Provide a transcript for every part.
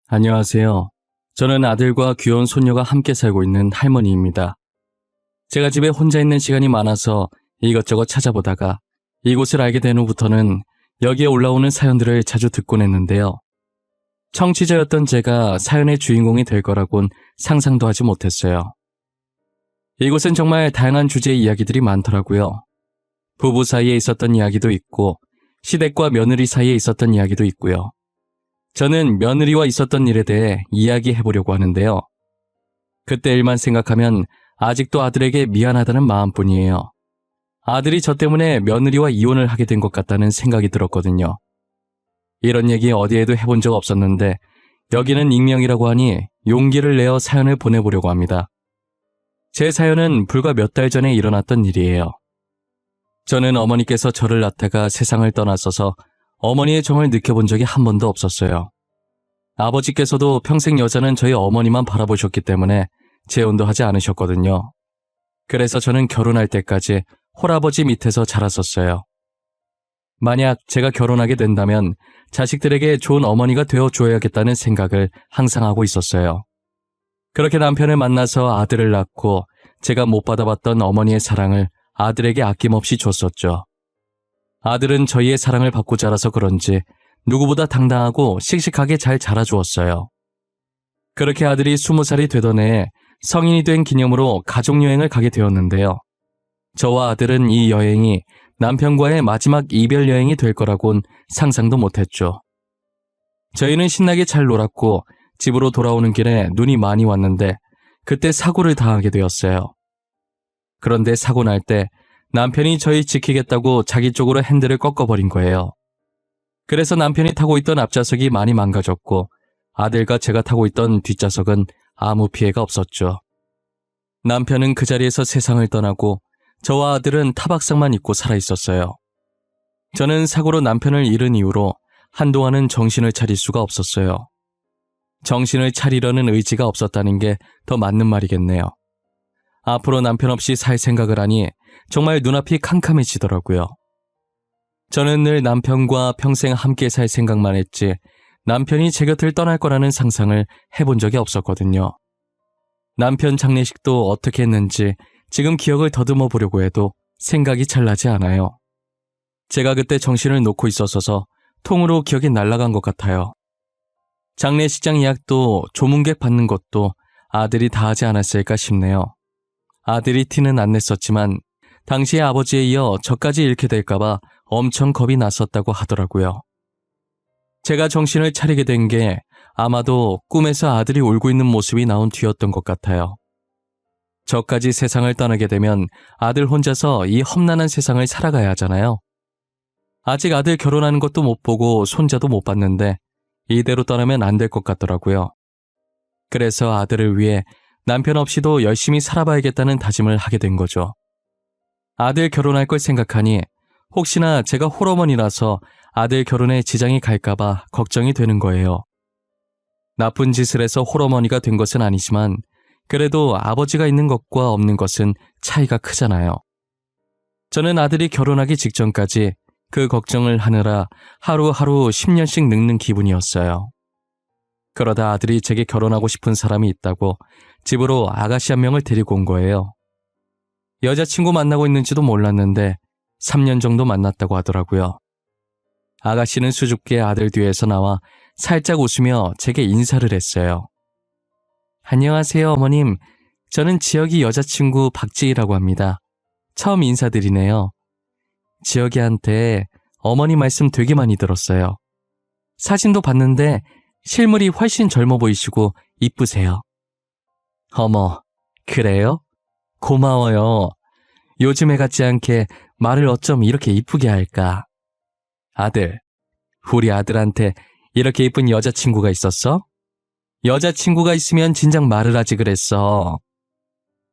안녕하세요. 저는 아들과 귀여운 손녀가 함께 살고 있는 할머니입니다. 제가 집에 혼자 있는 시간이 많아서 이것저것 찾아보다가 이곳을 알게 된 후부터는 여기에 올라오는 사연들을 자주 듣곤 했는데요. 청취자였던 제가 사연의 주인공이 될 거라곤 상상도 하지 못했어요. 이곳은 정말 다양한 주제의 이야기들이 많더라고요. 부부 사이에 있었던 이야기도 있고 시댁과 며느리 사이에 있었던 이야기도 있고요. 저는 며느리와 있었던 일에 대해 이야기해보려고 하는데요. 그때 일만 생각하면 아직도 아들에게 미안하다는 마음뿐이에요. 아들이 저 때문에 며느리와 이혼을 하게 된 것 같다는 생각이 들었거든요. 이런 얘기 어디에도 해본 적 없었는데 여기는 익명이라고 하니 용기를 내어 사연을 보내보려고 합니다. 제 사연은 불과 몇 달 전에 일어났던 일이에요. 저는 어머니께서 저를 낳다가 세상을 떠났어서 어머니의 정을 느껴본 적이 한 번도 없었어요. 아버지께서도 평생 여자는 저희 어머니만 바라보셨기 때문에 재혼도 하지 않으셨거든요. 그래서 저는 결혼할 때까지 홀아버지 밑에서 자랐었어요. 만약 제가 결혼하게 된다면 자식들에게 좋은 어머니가 되어줘야겠다는 생각을 항상 하고 있었어요. 그렇게 남편을 만나서 아들을 낳고 제가 못 받아봤던 어머니의 사랑을 아들에게 아낌없이 줬었죠. 아들은 저희의 사랑을 받고 자라서 그런지 누구보다 당당하고 씩씩하게 잘 자라주었어요. 그렇게 아들이 20살이 되던 해에 성인이 된 기념으로 가족여행을 가게 되었는데요. 저와 아들은 이 여행이 남편과의 마지막 이별 여행이 될 거라곤 상상도 못했죠. 저희는 신나게 잘 놀았고 집으로 돌아오는 길에 눈이 많이 왔는데 그때 사고를 당하게 되었어요. 그런데 사고 날 때 남편이 저희 지키겠다고 자기 쪽으로 핸들을 꺾어버린 거예요. 그래서 남편이 타고 있던 앞좌석이 많이 망가졌고 아들과 제가 타고 있던 뒷좌석은 아무 피해가 없었죠. 남편은 그 자리에서 세상을 떠나고 저와 아들은 타박상만 입고 살아있었어요. 저는 사고로 남편을 잃은 이후로 한동안은 정신을 차릴 수가 없었어요. 정신을 차리려는 의지가 없었다는 게 더 맞는 말이겠네요. 앞으로 남편 없이 살 생각을 하니 정말 눈앞이 캄캄해지더라고요. 저는 늘 남편과 평생 함께 살 생각만 했지 남편이 제 곁을 떠날 거라는 상상을 해본 적이 없었거든요. 남편 장례식도 어떻게 했는지 지금 기억을 더듬어 보려고 해도 생각이 잘 나지 않아요. 제가 그때 정신을 놓고 있었어서 통으로 기억이 날아간 것 같아요. 장례식장 예약도 조문객 받는 것도 아들이 다 하지 않았을까 싶네요. 아들이 티는 안 냈었지만 당시의 아버지에 이어 저까지 잃게 될까봐 엄청 겁이 났었다고 하더라고요. 제가 정신을 차리게 된 게 아마도 꿈에서 아들이 울고 있는 모습이 나온 뒤였던 것 같아요. 저까지 세상을 떠나게 되면 아들 혼자서 이 험난한 세상을 살아가야 하잖아요. 아직 아들 결혼하는 것도 못 보고 손자도 못 봤는데 이대로 떠나면 안 될 것 같더라고요. 그래서 아들을 위해 남편 없이도 열심히 살아봐야겠다는 다짐을 하게 된 거죠. 아들 결혼할 걸 생각하니 혹시나 제가 홀어머니라서 아들 결혼에 지장이 갈까봐 걱정이 되는 거예요. 나쁜 짓을 해서 홀어머니가 된 것은 아니지만 그래도 아버지가 있는 것과 없는 것은 차이가 크잖아요. 저는 아들이 결혼하기 직전까지 그 걱정을 하느라 하루하루 10년씩 늙는 기분이었어요. 그러다 아들이 제게 결혼하고 싶은 사람이 있다고 집으로 아가씨 한 명을 데리고 온 거예요. 여자친구 만나고 있는지도 몰랐는데 3년 정도 만났다고 하더라고요. 아가씨는 수줍게 아들 뒤에서 나와 살짝 웃으며 제게 인사를 했어요. 안녕하세요, 어머님. 저는 지혁이 여자친구 박지희라고 합니다. 처음 인사드리네요. 지혁이한테 어머니 말씀 되게 많이 들었어요. 사진도 봤는데 실물이 훨씬 젊어 보이시고 이쁘세요. 어머, 그래요? 고마워요. 요즘에 같지 않게 말을 어쩜 이렇게 이쁘게 할까? 아들, 우리 아들한테 이렇게 이쁜 여자친구가 있었어? 여자친구가 있으면 진작 말을 하지 그랬어.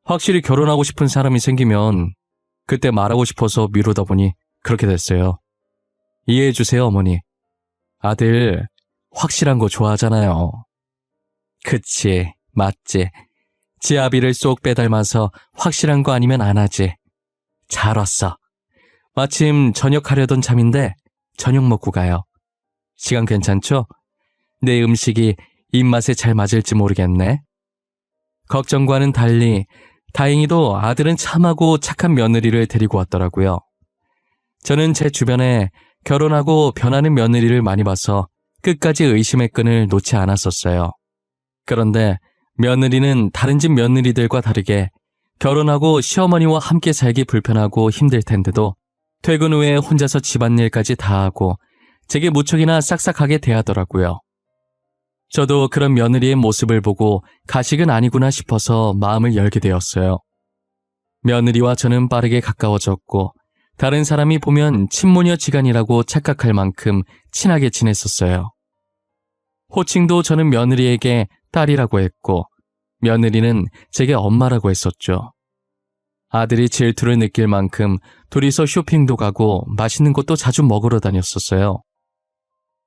확실히 결혼하고 싶은 사람이 생기면 그때 말하고 싶어서 미루다 보니 그렇게 됐어요. 이해해주세요, 어머니. 아들, 확실한 거 좋아하잖아요. 그치, 맞지. 지아비를 쏙 빼닮아서 확실한 거 아니면 안 하지. 잘 왔어. 마침 저녁 하려던 참인데 저녁 먹고 가요. 시간 괜찮죠? 내 음식이 입맛에 잘 맞을지 모르겠네. 걱정과는 달리 다행히도 아들은 참하고 착한 며느리를 데리고 왔더라고요. 저는 제 주변에 결혼하고 변하는 며느리를 많이 봐서 끝까지 의심의 끈을 놓지 않았었어요. 그런데 며느리는 다른 집 며느리들과 다르게 결혼하고 시어머니와 함께 살기 불편하고 힘들 텐데도 퇴근 후에 혼자서 집안일까지 다 하고 제게 무척이나 싹싹하게 대하더라고요. 저도 그런 며느리의 모습을 보고 가식은 아니구나 싶어서 마음을 열게 되었어요. 며느리와 저는 빠르게 가까워졌고 다른 사람이 보면 친모녀지간이라고 착각할 만큼 친하게 지냈었어요. 호칭도 저는 며느리에게 딸이라고 했고 며느리는 제게 엄마라고 했었죠. 아들이 질투를 느낄 만큼 둘이서 쇼핑도 가고 맛있는 곳도 자주 먹으러 다녔었어요.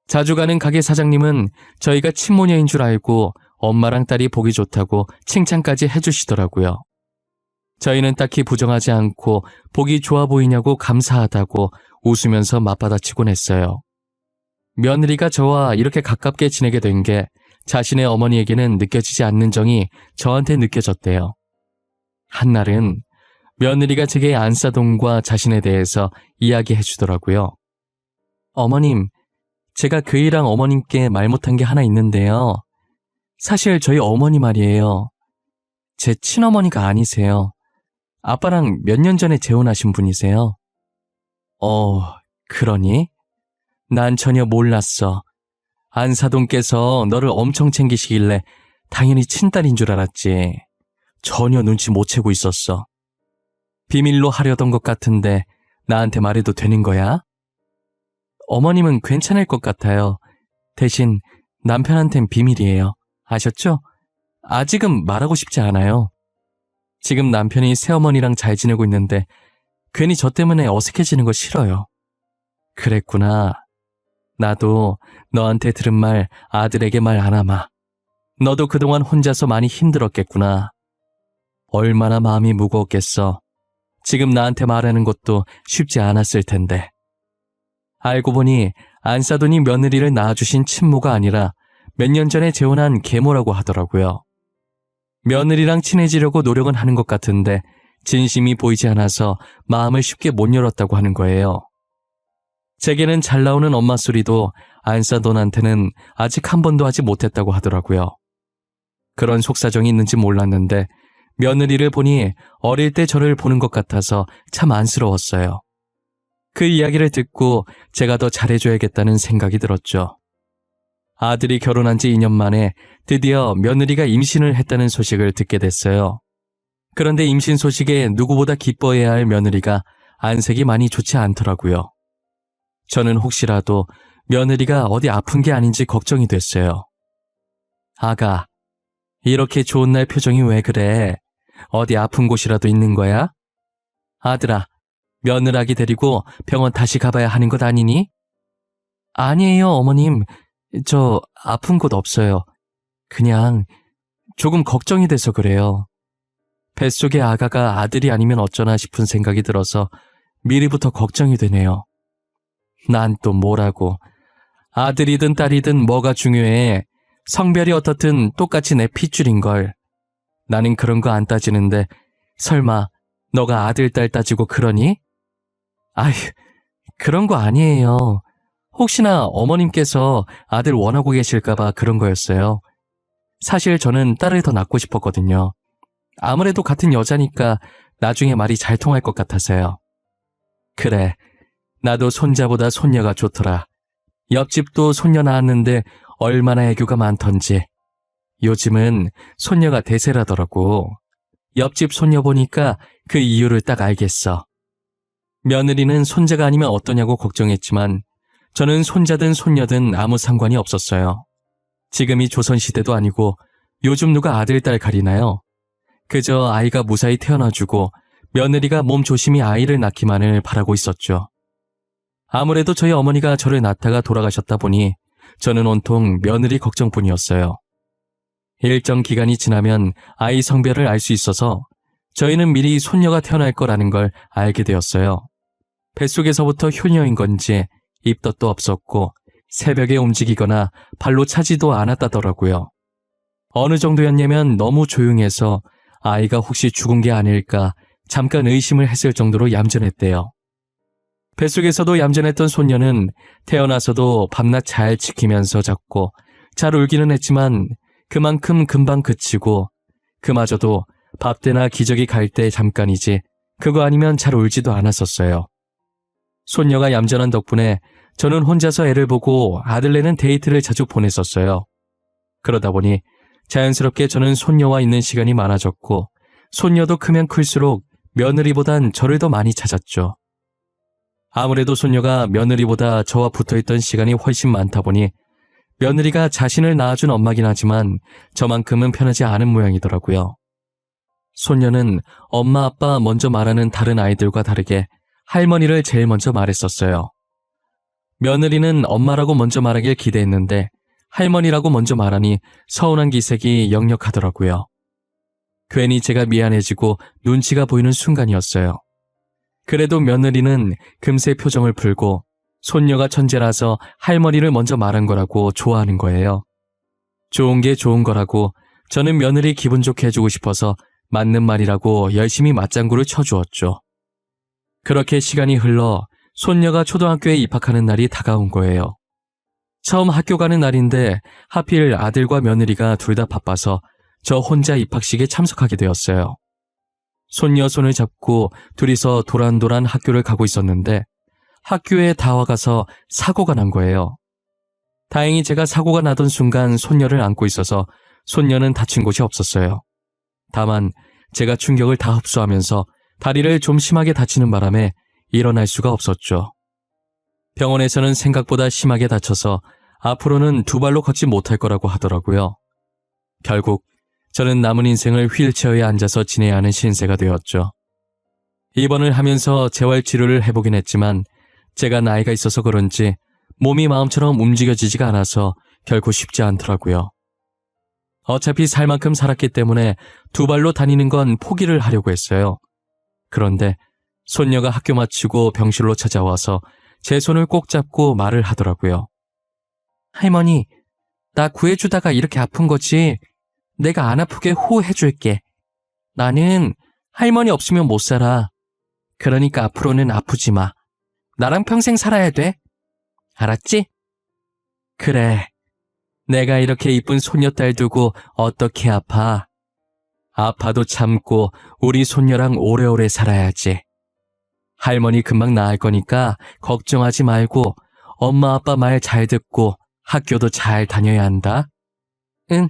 자주 가는 가게 사장님은 저희가 친모녀인 줄 알고 엄마랑 딸이 보기 좋다고 칭찬까지 해주시더라고요. 저희는 딱히 부정하지 않고 보기 좋아 보이냐고 감사하다고 웃으면서 맞받아치곤 했어요. 며느리가 저와 이렇게 가깝게 지내게 된 게 자신의 어머니에게는 느껴지지 않는 정이 저한테 느껴졌대요. 한날은 며느리가 제게 안사돈과 자신에 대해서 이야기해 주더라고요. 어머님, 제가 그이랑 어머님께 말 못한 게 하나 있는데요. 사실 저희 어머니 말이에요. 제 친어머니가 아니세요. 아빠랑 몇 년 전에 재혼하신 분이세요. 그러니? 난 전혀 몰랐어. 안사돈께서 너를 엄청 챙기시길래 당연히 친딸인 줄 알았지. 전혀 눈치 못 채고 있었어. 비밀로 하려던 것 같은데 나한테 말해도 되는 거야? 어머님은 괜찮을 것 같아요. 대신 남편한텐 비밀이에요. 아셨죠? 아직은 말하고 싶지 않아요. 지금 남편이 새어머니랑 잘 지내고 있는데 괜히 저 때문에 어색해지는 거 싫어요. 그랬구나. 나도 너한테 들은 말 아들에게 말 안 하마. 너도 그동안 혼자서 많이 힘들었겠구나. 얼마나 마음이 무거웠겠어. 지금 나한테 말하는 것도 쉽지 않았을 텐데. 알고 보니 안사돈이 며느리를 낳아주신 친모가 아니라 몇 년 전에 재혼한 계모라고 하더라고요. 며느리랑 친해지려고 노력은 하는 것 같은데 진심이 보이지 않아서 마음을 쉽게 못 열었다고 하는 거예요. 제게는 잘 나오는 엄마 소리도 안사돈한테는 아직 한 번도 하지 못했다고 하더라고요. 그런 속사정이 있는지 몰랐는데 며느리를 보니 어릴 때 저를 보는 것 같아서 참 안쓰러웠어요. 그 이야기를 듣고 제가 더 잘해줘야겠다는 생각이 들었죠. 아들이 결혼한 지 2년 만에 드디어 며느리가 임신을 했다는 소식을 듣게 됐어요. 그런데 임신 소식에 누구보다 기뻐해야 할 며느리가 안색이 많이 좋지 않더라고요. 저는 혹시라도 며느리가 어디 아픈 게 아닌지 걱정이 됐어요. 아가, 이렇게 좋은 날 표정이 왜 그래? 어디 아픈 곳이라도 있는 거야? 아들아, 며느라기 데리고 병원 다시 가봐야 하는 것 아니니? 아니에요, 어머님. 저 아픈 곳 없어요. 그냥 조금 걱정이 돼서 그래요. 뱃속의 아가가 아들이 아니면 어쩌나 싶은 생각이 들어서 미리부터 걱정이 되네요. 난 또 뭐라고. 아들이든 딸이든 뭐가 중요해. 성별이 어떻든 똑같이 내 핏줄인걸. 나는 그런 거 안 따지는데 설마 너가 아들, 딸 따지고 그러니? 아휴, 그런 거 아니에요. 혹시나 어머님께서 아들 원하고 계실까봐 그런 거였어요. 사실 저는 딸을 더 낳고 싶었거든요. 아무래도 같은 여자니까 나중에 말이 잘 통할 것 같아서요. 그래, 나도 손자보다 손녀가 좋더라. 옆집도 손녀 낳았는데 얼마나 애교가 많던지. 요즘은 손녀가 대세라더라고. 옆집 손녀 보니까 그 이유를 딱 알겠어. 며느리는 손자가 아니면 어떠냐고 걱정했지만 저는 손자든 손녀든 아무 상관이 없었어요. 지금이 조선시대도 아니고 요즘 누가 아들, 딸 가리나요? 그저 아이가 무사히 태어나주고 며느리가 몸 조심히 아이를 낳기만을 바라고 있었죠. 아무래도 저희 어머니가 저를 낳다가 돌아가셨다 보니 저는 온통 며느리 걱정뿐이었어요. 일정 기간이 지나면 아이 성별을 알 수 있어서 저희는 미리 손녀가 태어날 거라는 걸 알게 되었어요. 뱃속에서부터 효녀인 건지 입덧도 없었고 새벽에 움직이거나 발로 차지도 않았다더라고요. 어느 정도였냐면 너무 조용해서 아이가 혹시 죽은 게 아닐까 잠깐 의심을 했을 정도로 얌전했대요. 뱃속에서도 얌전했던 손녀는 태어나서도 밤낮 잘 지키면서 잤고 잘 울기는 했지만 그만큼 금방 그치고 그마저도 밥때나 기저귀 갈 때 잠깐이지 그거 아니면 잘 울지도 않았었어요. 손녀가 얌전한 덕분에 저는 혼자서 애를 보고 아들네는 데이트를 자주 보냈었어요. 그러다 보니 자연스럽게 저는 손녀와 있는 시간이 많아졌고 손녀도 크면 클수록 며느리보단 저를 더 많이 찾았죠. 아무래도 손녀가 며느리보다 저와 붙어있던 시간이 훨씬 많다 보니 며느리가 자신을 낳아준 엄마긴 하지만 저만큼은 편하지 않은 모양이더라고요. 손녀는 엄마 아빠 먼저 말하는 다른 아이들과 다르게 할머니를 제일 먼저 말했었어요. 며느리는 엄마라고 먼저 말하길 기대했는데 할머니라고 먼저 말하니 서운한 기색이 역력하더라고요. 괜히 제가 미안해지고 눈치가 보이는 순간이었어요. 그래도 며느리는 금세 표정을 풀고 손녀가 천재라서 할머니를 먼저 말한 거라고 좋아하는 거예요. 좋은 게 좋은 거라고 저는 며느리 기분 좋게 해주고 싶어서 맞는 말이라고 열심히 맞장구를 쳐주었죠. 그렇게 시간이 흘러 손녀가 초등학교에 입학하는 날이 다가온 거예요. 처음 학교 가는 날인데 하필 아들과 며느리가 둘 다 바빠서 저 혼자 입학식에 참석하게 되었어요. 손녀 손을 잡고 둘이서 도란도란 학교를 가고 있었는데 학교에 다 와가서 사고가 난 거예요. 다행히 제가 사고가 나던 순간 손녀를 안고 있어서 손녀는 다친 곳이 없었어요. 다만 제가 충격을 다 흡수하면서 다리를 좀 심하게 다치는 바람에 일어날 수가 없었죠. 병원에서는 생각보다 심하게 다쳐서 앞으로는 두 발로 걷지 못할 거라고 하더라고요. 결국 저는 남은 인생을 휠체어에 앉아서 지내야 하는 신세가 되었죠. 입원을 하면서 재활치료를 해보긴 했지만 제가 나이가 있어서 그런지 몸이 마음처럼 움직여지지가 않아서 결코 쉽지 않더라고요. 어차피 살 만큼 살았기 때문에 두 발로 다니는 건 포기를 하려고 했어요. 그런데 손녀가 학교 마치고 병실로 찾아와서 제 손을 꼭 잡고 말을 하더라고요. 할머니, 나 구해주다가 이렇게 아픈 거지. 내가 안 아프게 호해줄게. 나는 할머니 없으면 못 살아. 그러니까 앞으로는 아프지 마. 나랑 평생 살아야 돼. 알았지? 그래. 내가 이렇게 이쁜 손녀딸 두고 어떻게 아파? 아파도 참고 우리 손녀랑 오래오래 살아야지. 할머니 금방 나을 거니까 걱정하지 말고 엄마 아빠 말 잘 듣고 학교도 잘 다녀야 한다. 응,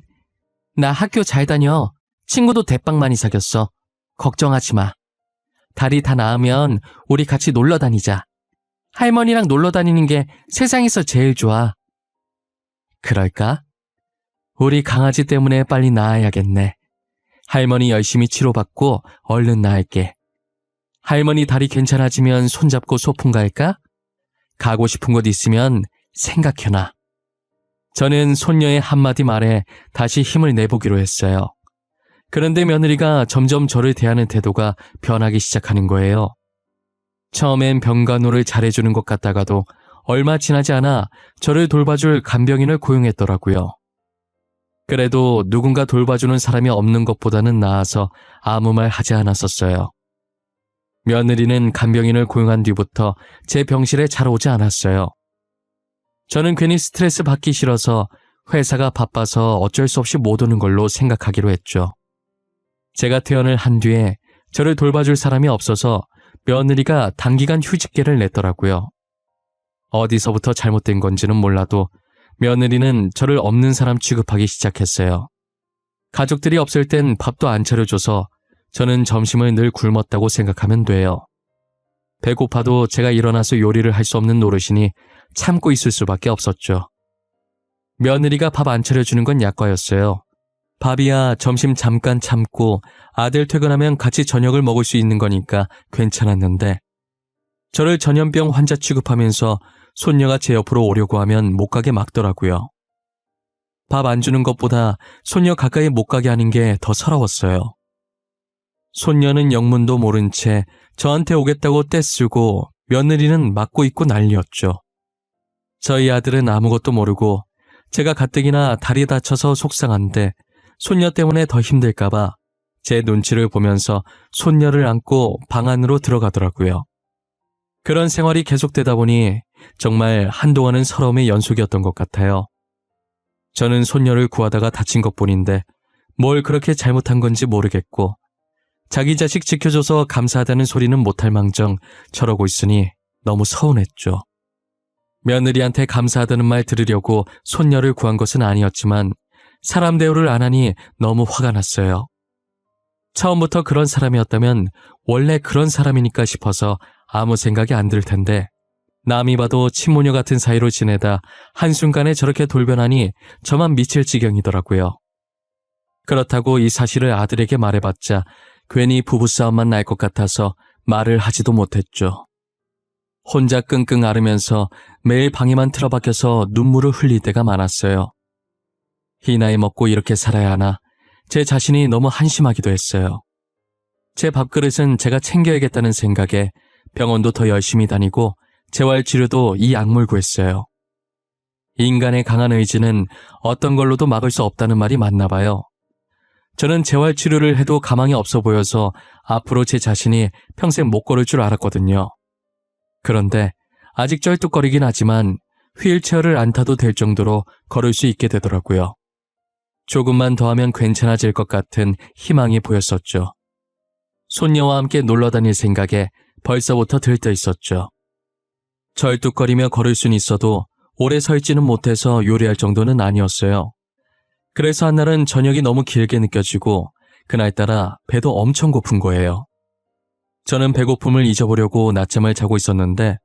나 학교 잘 다녀. 친구도 대빵 많이 사귀었어. 걱정하지 마. 다리 다 나으면 우리 같이 놀러 다니자. 할머니랑 놀러 다니는 게 세상에서 제일 좋아. 그럴까? 우리 강아지 때문에 빨리 나아야겠네. 할머니 열심히 치료받고 얼른 나을게. 할머니 다리 괜찮아지면 손잡고 소풍 갈까? 가고 싶은 곳 있으면 생각해놔. 저는 손녀의 한마디 말에 다시 힘을 내보기로 했어요. 그런데 며느리가 점점 저를 대하는 태도가 변하기 시작하는 거예요. 처음엔 병간호를 잘해주는 것 같다가도 얼마 지나지 않아 저를 돌봐줄 간병인을 고용했더라고요. 그래도 누군가 돌봐주는 사람이 없는 것보다는 나아서 아무 말 하지 않았었어요. 며느리는 간병인을 고용한 뒤부터 제 병실에 잘 오지 않았어요. 저는 괜히 스트레스 받기 싫어서 회사가 바빠서 어쩔 수 없이 못 오는 걸로 생각하기로 했죠. 제가 퇴원을 한 뒤에 저를 돌봐줄 사람이 없어서 며느리가 단기간 휴직계를 냈더라고요. 어디서부터 잘못된 건지는 몰라도 며느리는 저를 없는 사람 취급하기 시작했어요. 가족들이 없을 땐 밥도 안 차려줘서 저는 점심을 늘 굶었다고 생각하면 돼요. 배고파도 제가 일어나서 요리를 할 수 없는 노릇이니 참고 있을 수밖에 없었죠. 며느리가 밥 안 차려주는 건 약과였어요. 밥이야 점심 잠깐 참고 아들 퇴근하면 같이 저녁을 먹을 수 있는 거니까 괜찮았는데 저를 전염병 환자 취급하면서 손녀가 제 옆으로 오려고 하면 못 가게 막더라고요. 밥 안 주는 것보다 손녀 가까이 못 가게 하는 게 더 서러웠어요. 손녀는 영문도 모른 채 저한테 오겠다고 떼쓰고 며느리는 막고 있고 난리였죠. 저희 아들은 아무것도 모르고 제가 가뜩이나 다리 다쳐서 속상한데 손녀 때문에 더 힘들까봐 제 눈치를 보면서 손녀를 안고 방 안으로 들어가더라고요. 그런 생활이 계속되다 보니 정말 한동안은 서러움의 연속이었던 것 같아요. 저는 손녀를 구하다가 다친 것뿐인데 뭘 그렇게 잘못한 건지 모르겠고 자기 자식 지켜줘서 감사하다는 소리는 못할 망정 저러고 있으니 너무 서운했죠. 며느리한테 감사하다는 말 들으려고 손녀를 구한 것은 아니었지만 사람 대우를 안 하니 너무 화가 났어요. 처음부터 그런 사람이었다면 원래 그런 사람이니까 싶어서 아무 생각이 안 들 텐데 남이 봐도 친모녀 같은 사이로 지내다 한순간에 저렇게 돌변하니 저만 미칠 지경이더라고요. 그렇다고 이 사실을 아들에게 말해봤자 괜히 부부싸움만 날 것 같아서 말을 하지도 못했죠. 혼자 끙끙 앓으면서 매일 방에만 틀어박혀서 눈물을 흘릴 때가 많았어요. 이 나이 먹고 이렇게 살아야 하나 제 자신이 너무 한심하기도 했어요. 제 밥그릇은 제가 챙겨야겠다는 생각에 병원도 더 열심히 다니고 재활치료도 이 약물 구했어요. 인간의 강한 의지는 어떤 걸로도 막을 수 없다는 말이 맞나 봐요. 저는 재활치료를 해도 가망이 없어 보여서 앞으로 제 자신이 평생 못 걸을 줄 알았거든요. 그런데 아직 쩔뚝거리긴 하지만 휠체어를 안 타도 될 정도로 걸을 수 있게 되더라고요. 조금만 더 하면 괜찮아질 것 같은 희망이 보였었죠. 손녀와 함께 놀러 다닐 생각에 벌써부터 들떠 있었죠. 절뚝거리며 걸을 순 있어도 오래 서 있지는 못해서 요리할 정도는 아니었어요. 그래서 한날은 저녁이 너무 길게 느껴지고 그날따라 배도 엄청 고픈 거예요. 저는 배고픔을 잊어보려고 낮잠을 자고 있었는데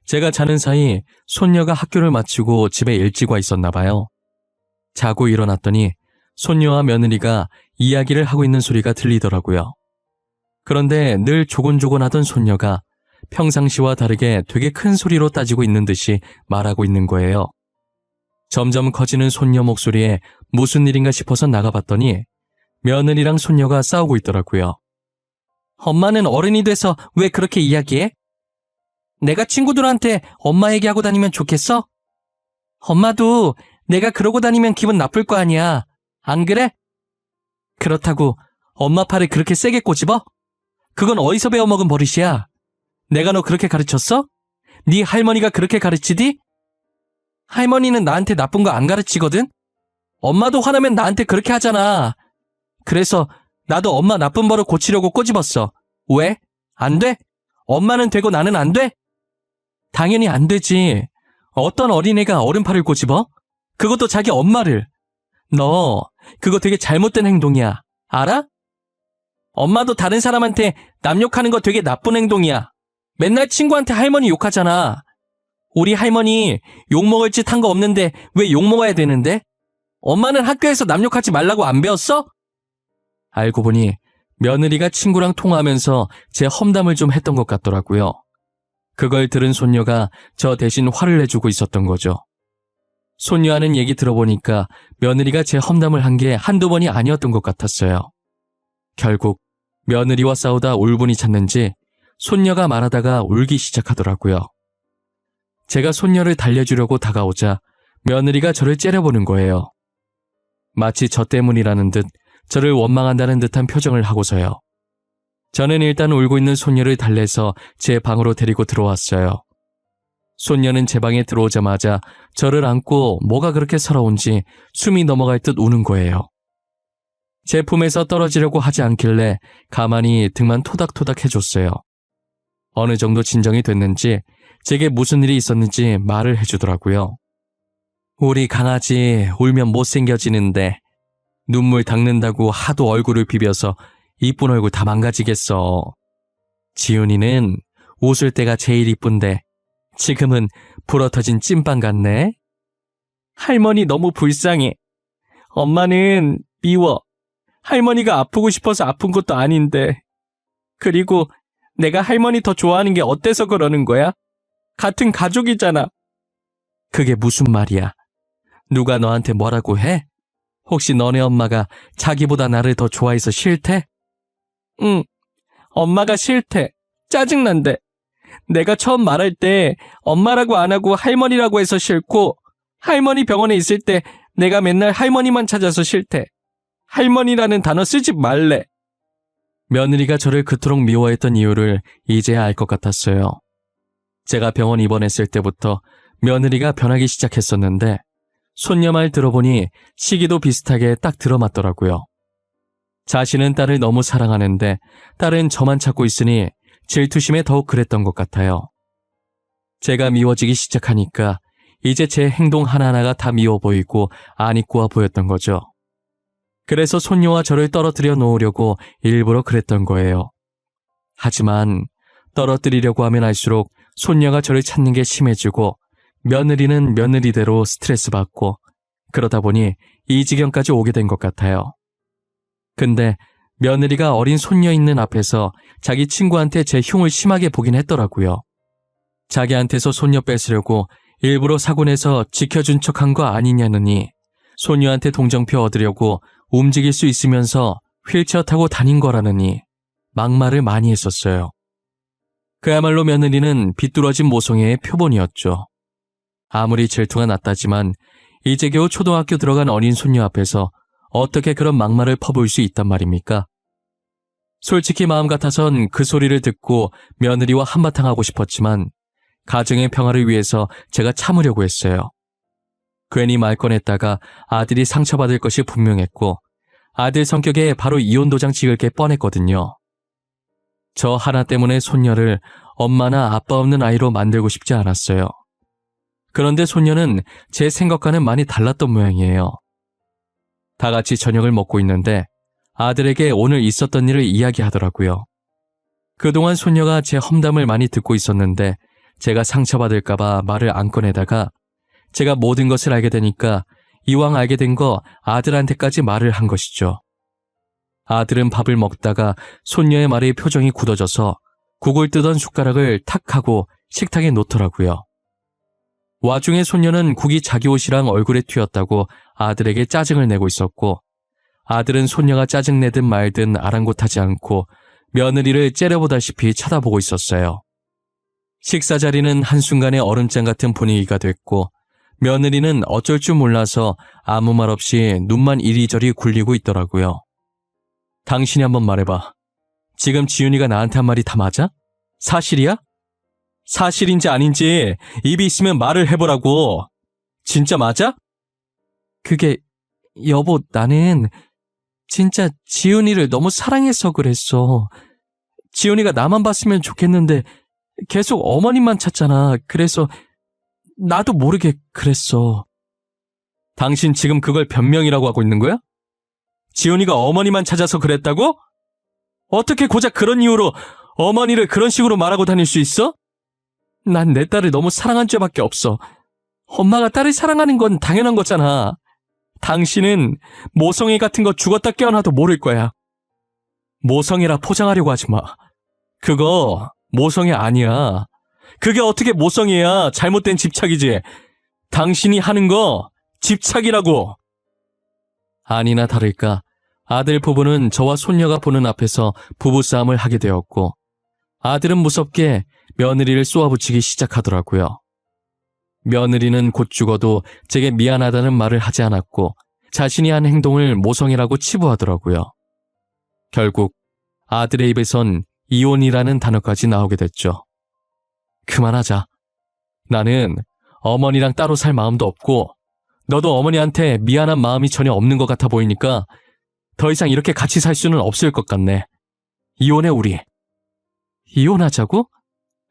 제가 자는 사이 손녀가 학교를 마치고 집에 일찍 와 있었나 봐요. 자고 일어났더니 손녀와 며느리가 이야기를 하고 있는 소리가 들리더라고요. 그런데 늘 조곤조곤하던 손녀가 평상시와 다르게 되게 큰 소리로 따지고 있는 듯이 말하고 있는 거예요. 점점 커지는 손녀 목소리에 무슨 일인가 싶어서 나가봤더니 며느리랑 손녀가 싸우고 있더라고요. 엄마는 어른이 돼서 왜 그렇게 이야기해? 내가 친구들한테 엄마 얘기하고 다니면 좋겠어? 엄마도 내가 그러고 다니면 기분 나쁠 거 아니야. 안 그래? 그렇다고 엄마 팔을 그렇게 세게 꼬집어? 그건 어디서 배워먹은 버릇이야. 내가 너 그렇게 가르쳤어? 네 할머니가 그렇게 가르치디? 할머니는 나한테 나쁜 거 안 가르치거든? 엄마도 화나면 나한테 그렇게 하잖아. 그래서 나도 엄마 나쁜 버릇 고치려고 꼬집었어. 왜? 안 돼? 엄마는 되고 나는 안 돼? 당연히 안 되지. 어떤 어린애가 어른 팔을 꼬집어? 그것도 자기 엄마를. 너 그거 되게 잘못된 행동이야. 알아? 엄마도 다른 사람한테 남 욕하는 거 되게 나쁜 행동이야. 맨날 친구한테 할머니 욕하잖아. 우리 할머니 욕먹을 짓 한 거 없는데 왜 욕먹어야 되는데? 엄마는 학교에서 남 욕하지 말라고 안 배웠어? 알고 보니 며느리가 친구랑 통화하면서 제 험담을 좀 했던 것 같더라고요. 그걸 들은 손녀가 저 대신 화를 내주고 있었던 거죠. 손녀 하는 얘기 들어보니까 며느리가 제 험담을 한 게 한두 번이 아니었던 것 같았어요. 결국 며느리와 싸우다 울분이 찼는지 손녀가 말하다가 울기 시작하더라고요. 제가 손녀를 달래주려고 다가오자 며느리가 저를 째려보는 거예요. 마치 저 때문이라는 듯 저를 원망한다는 듯한 표정을 하고서요. 저는 일단 울고 있는 손녀를 달래서 제 방으로 데리고 들어왔어요. 손녀는 제 방에 들어오자마자 저를 안고 뭐가 그렇게 서러운지 숨이 넘어갈 듯 우는 거예요. 제 품에서 떨어지려고 하지 않길래 가만히 등만 토닥토닥 해줬어요. 어느 정도 진정이 됐는지 제게 무슨 일이 있었는지 말을 해주더라고요. 우리 강아지 울면 못생겨지는데 눈물 닦는다고 하도 얼굴을 비벼서 이쁜 얼굴 다 망가지겠어. 지훈이는 웃을 때가 제일 이쁜데 지금은 불어터진 찐빵 같네. 할머니 너무 불쌍해. 엄마는 미워. 할머니가 아프고 싶어서 아픈 것도 아닌데. 그리고 내가 할머니 더 좋아하는 게 어때서 그러는 거야? 같은 가족이잖아. 그게 무슨 말이야? 누가 너한테 뭐라고 해? 혹시 너네 엄마가 자기보다 나를 더 좋아해서 싫대? 응, 엄마가 싫대. 짜증난대. 내가 처음 말할 때 엄마라고 안 하고 할머니라고 해서 싫고 할머니 병원에 있을 때 내가 맨날 할머니만 찾아서 싫대. 할머니라는 단어 쓰지 말래. 며느리가 저를 그토록 미워했던 이유를 이제야 알 것 같았어요. 제가 병원 입원했을 때부터 며느리가 변하기 시작했었는데 손녀 말 들어보니 시기도 비슷하게 딱 들어맞더라고요. 자신은 딸을 너무 사랑하는데 딸은 저만 찾고 있으니 질투심에 더욱 그랬던 것 같아요. 제가 미워지기 시작하니까 이제 제 행동 하나하나가 다 미워 보이고 안 이꾸어 보였던 거죠. 그래서 손녀와 저를 떨어뜨려 놓으려고 일부러 그랬던 거예요. 하지만 떨어뜨리려고 하면 할수록 손녀가 저를 찾는 게 심해지고 며느리는 며느리대로 스트레스 받고 그러다 보니 이 지경까지 오게 된 것 같아요. 근데 며느리가 어린 손녀 있는 앞에서 자기 친구한테 제 흉을 심하게 보긴 했더라고요. 자기한테서 손녀 뺏으려고 일부러 사고 내서 지켜준 척한 거 아니냐느니 손녀한테 동정표 얻으려고 움직일 수 있으면서 휠체어 타고 다닌 거라느니 막말을 많이 했었어요. 그야말로 며느리는 비뚤어진 모성애의 표본이었죠. 아무리 질투가 났다지만 이제 겨우 초등학교 들어간 어린 손녀 앞에서 어떻게 그런 막말을 퍼부을 수 있단 말입니까? 솔직히 마음 같아선 그 소리를 듣고 며느리와 한바탕 하고 싶었지만 가정의 평화를 위해서 제가 참으려고 했어요. 괜히 말 꺼냈다가 아들이 상처받을 것이 분명했고 아들 성격에 바로 이혼 도장 찍을 게 뻔했거든요. 저 하나 때문에 손녀를 엄마나 아빠 없는 아이로 만들고 싶지 않았어요. 그런데 손녀는 제 생각과는 많이 달랐던 모양이에요. 다 같이 저녁을 먹고 있는데 아들에게 오늘 있었던 일을 이야기하더라고요. 그동안 손녀가 제 험담을 많이 듣고 있었는데 제가 상처받을까봐 말을 안 꺼내다가 제가 모든 것을 알게 되니까 이왕 알게 된 거 아들한테까지 말을 한 것이죠. 아들은 밥을 먹다가 손녀의 말에 표정이 굳어져서 국을 뜨던 숟가락을 탁 하고 식탁에 놓더라고요. 와중에 손녀는 국이 자기 옷이랑 얼굴에 튀었다고 아들에게 짜증을 내고 있었고 아들은 손녀가 짜증내든 말든 아랑곳하지 않고 며느리를 째려보다시피 쳐다보고 있었어요. 식사 자리는 한순간에 얼음장 같은 분위기가 됐고 며느리는 어쩔 줄 몰라서 아무 말 없이 눈만 이리저리 굴리고 있더라고요. 당신이 한번 말해봐. 지금 지윤이가 나한테 한 말이 다 맞아? 사실이야? 사실인지 아닌지 입이 있으면 말을 해보라고. 진짜 맞아? 그게 여보 나는 진짜 지윤이를 너무 사랑해서 그랬어. 지윤이가 나만 봤으면 좋겠는데 계속 어머님만 찾잖아. 그래서 나도 모르게 그랬어. 당신 지금 그걸 변명이라고 하고 있는 거야? 지훈이가 어머니만 찾아서 그랬다고? 어떻게 고작 그런 이유로 어머니를 그런 식으로 말하고 다닐 수 있어? 난 내 딸을 너무 사랑한 죄밖에 없어. 엄마가 딸을 사랑하는 건 당연한 거잖아. 당신은 모성애 같은 거 죽었다 깨어나도 모를 거야. 모성애라 포장하려고 하지 마. 그거 모성애 아니야. 그게 어떻게 모성애야. 잘못된 집착이지. 당신이 하는 거 집착이라고. 아니나 다를까 아들 부부는 저와 손녀가 보는 앞에서 부부싸움을 하게 되었고 아들은 무섭게 며느리를 쏘아붙이기 시작하더라고요. 며느리는 곧 죽어도 제게 미안하다는 말을 하지 않았고 자신이 한 행동을 모성애라고 치부하더라고요. 결국 아들의 입에선 이혼이라는 단어까지 나오게 됐죠. 그만하자. 나는 어머니랑 따로 살 마음도 없고 너도 어머니한테 미안한 마음이 전혀 없는 것 같아 보이니까 더 이상 이렇게 같이 살 수는 없을 것 같네. 이혼해 우리. 이혼하자고?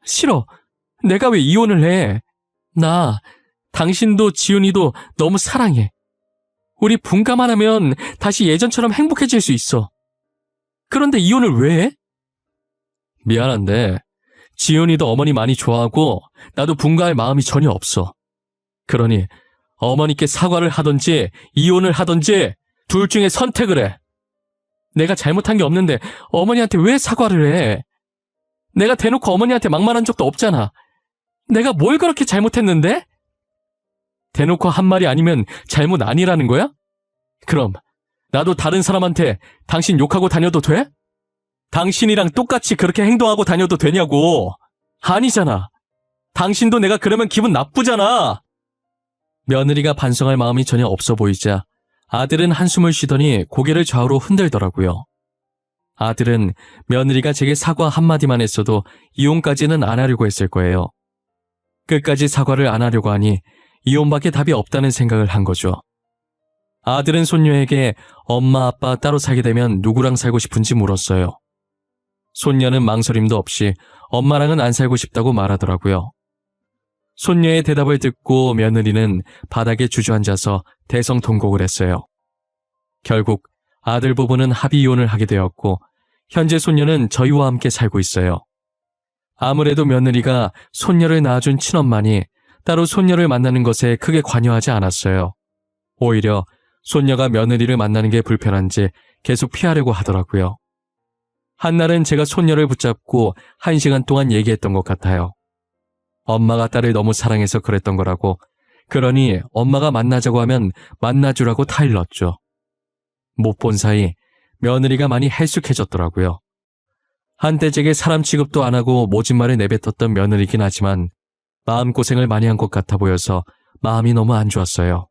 싫어. 내가 왜 이혼을 해. 나 당신도 지훈이도 너무 사랑해. 우리 분가만 하면 다시 예전처럼 행복해질 수 있어. 그런데 이혼을 왜 해? 미안한데 지훈이도 어머니 많이 좋아하고 나도 분가할 마음이 전혀 없어. 그러니 어머니께 사과를 하던지 이혼을 하던지 둘 중에 선택을 해. 내가 잘못한 게 없는데 어머니한테 왜 사과를 해? 내가 대놓고 어머니한테 막말한 적도 없잖아. 내가 뭘 그렇게 잘못했는데? 대놓고 한 말이 아니면 잘못 아니라는 거야? 그럼 나도 다른 사람한테 당신 욕하고 다녀도 돼? 당신이랑 똑같이 그렇게 행동하고 다녀도 되냐고. 아니잖아. 당신도 내가 그러면 기분 나쁘잖아. 며느리가 반성할 마음이 전혀 없어 보이자 아들은 한숨을 쉬더니 고개를 좌우로 흔들더라고요. 아들은 며느리가 제게 사과 한마디만 했어도 이혼까지는 안 하려고 했을 거예요. 끝까지 사과를 안 하려고 하니 이혼밖에 답이 없다는 생각을 한 거죠. 아들은 손녀에게 엄마 아빠 따로 살게 되면 누구랑 살고 싶은지 물었어요. 손녀는 망설임도 없이 엄마랑은 안 살고 싶다고 말하더라고요. 손녀의 대답을 듣고 며느리는 바닥에 주저앉아서 대성통곡을 했어요. 결국 아들 부부는 합의 이혼을 하게 되었고 현재 손녀는 저희와 함께 살고 있어요. 아무래도 며느리가 손녀를 낳아준 친엄마니 따로 손녀를 만나는 것에 크게 관여하지 않았어요. 오히려 손녀가 며느리를 만나는 게 불편한지 계속 피하려고 하더라고요. 한날은 제가 손녀를 붙잡고 1시간 동안 얘기했던 것 같아요. 엄마가 딸을 너무 사랑해서 그랬던 거라고, 그러니 엄마가 만나자고 하면 만나주라고 타일렀죠. 못 본 사이 며느리가 많이 헬쑥해졌더라고요. 한때 제게 사람 취급도 안 하고 모진 말을 내뱉었던 며느리긴 하지만 마음고생을 많이 한 것 같아 보여서 마음이 너무 안 좋았어요.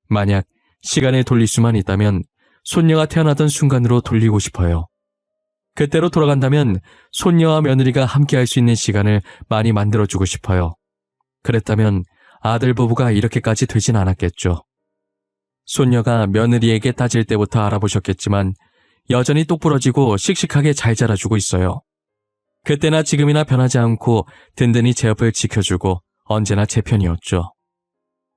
만약 시간을 돌릴 수만 있다면 손녀가 태어나던 순간으로 돌리고 싶어요. 그때로 돌아간다면 손녀와 며느리가 함께할 수 있는 시간을 많이 만들어주고 싶어요. 그랬다면 아들 부부가 이렇게까지 되진 않았겠죠. 손녀가 며느리에게 따질 때부터 알아보셨겠지만 여전히 똑부러지고 씩씩하게 잘 자라주고 있어요. 그때나 지금이나 변하지 않고 든든히 제 옆을 지켜주고 언제나 제 편이었죠.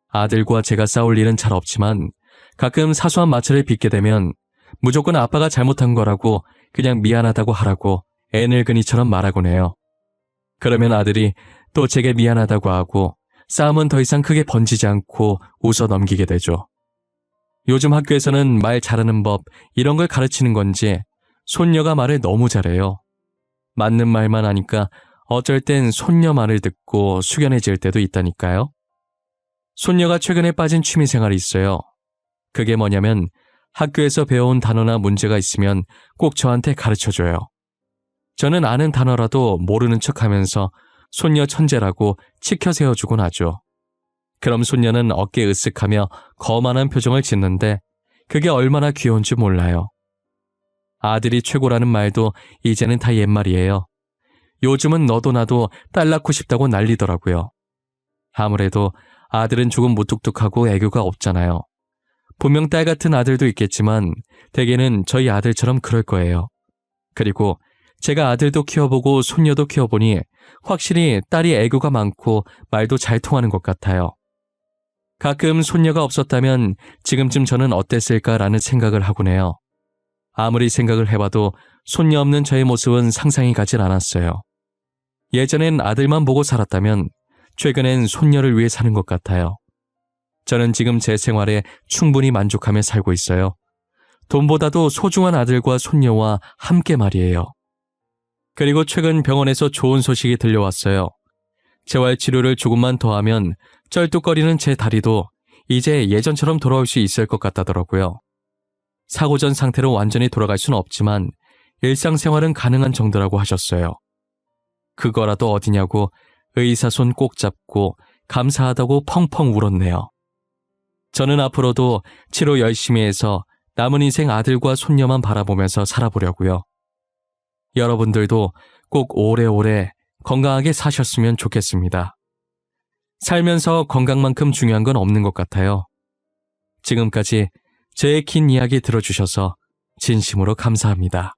아들과 제가 싸울 일은 잘 없지만 가끔 사소한 마찰을 빚게 되면 무조건 아빠가 잘못한 거라고 그냥 미안하다고 하라고 애늙은이처럼 말하곤 해요. 그러면 아들이 또 제게 미안하다고 하고 싸움은 더 이상 크게 번지지 않고 웃어 넘기게 되죠. 요즘 학교에서는 말 잘하는 법 이런 걸 가르치는 건지 손녀가 말을 너무 잘해요. 맞는 말만 하니까 어쩔 땐 손녀 말을 듣고 숙연해질 때도 있다니까요. 손녀가 최근에 빠진 취미생활이 있어요. 그게 뭐냐면 학교에서 배워온 단어나 문제가 있으면 꼭 저한테 가르쳐줘요. 저는 아는 단어라도 모르는 척하면서 손녀 천재라고 치켜 세워주곤 하죠. 그럼 손녀는 어깨 으쓱하며 거만한 표정을 짓는데 그게 얼마나 귀여운지 몰라요. 아들이 최고라는 말도 이제는 다 옛말이에요. 요즘은 너도 나도 딸 낳고 싶다고 난리더라고요. 아무래도 아들은 조금 무뚝뚝하고 애교가 없잖아요. 분명 딸 같은 아들도 있겠지만 대개는 저희 아들처럼 그럴 거예요. 그리고 제가 아들도 키워보고 손녀도 키워보니 확실히 딸이 애교가 많고 말도 잘 통하는 것 같아요. 가끔 손녀가 없었다면 지금쯤 저는 어땠을까라는 생각을 하곤 해요. 아무리 생각을 해봐도 손녀 없는 저의 모습은 상상이 가질 않았어요. 예전엔 아들만 보고 살았다면 최근엔 손녀를 위해 사는 것 같아요. 저는 지금 제 생활에 충분히 만족하며 살고 있어요. 돈보다도 소중한 아들과 손녀와 함께 말이에요. 그리고 최근 병원에서 좋은 소식이 들려왔어요. 재활치료를 조금만 더 하면 쩔뚝거리는 제 다리도 이제 예전처럼 돌아올 수 있을 것 같다더라고요. 사고 전 상태로 완전히 돌아갈 수는 없지만 일상생활은 가능한 정도라고 하셨어요. 그거라도 어디냐고 의사 손 꼭 잡고 감사하다고 펑펑 울었네요. 저는 앞으로도 치료 열심히 해서 남은 인생 아들과 손녀만 바라보면서 살아보려고요. 여러분들도 꼭 오래오래 건강하게 사셨으면 좋겠습니다. 살면서 건강만큼 중요한 건 없는 것 같아요. 지금까지 제 긴 이야기 들어주셔서 진심으로 감사합니다.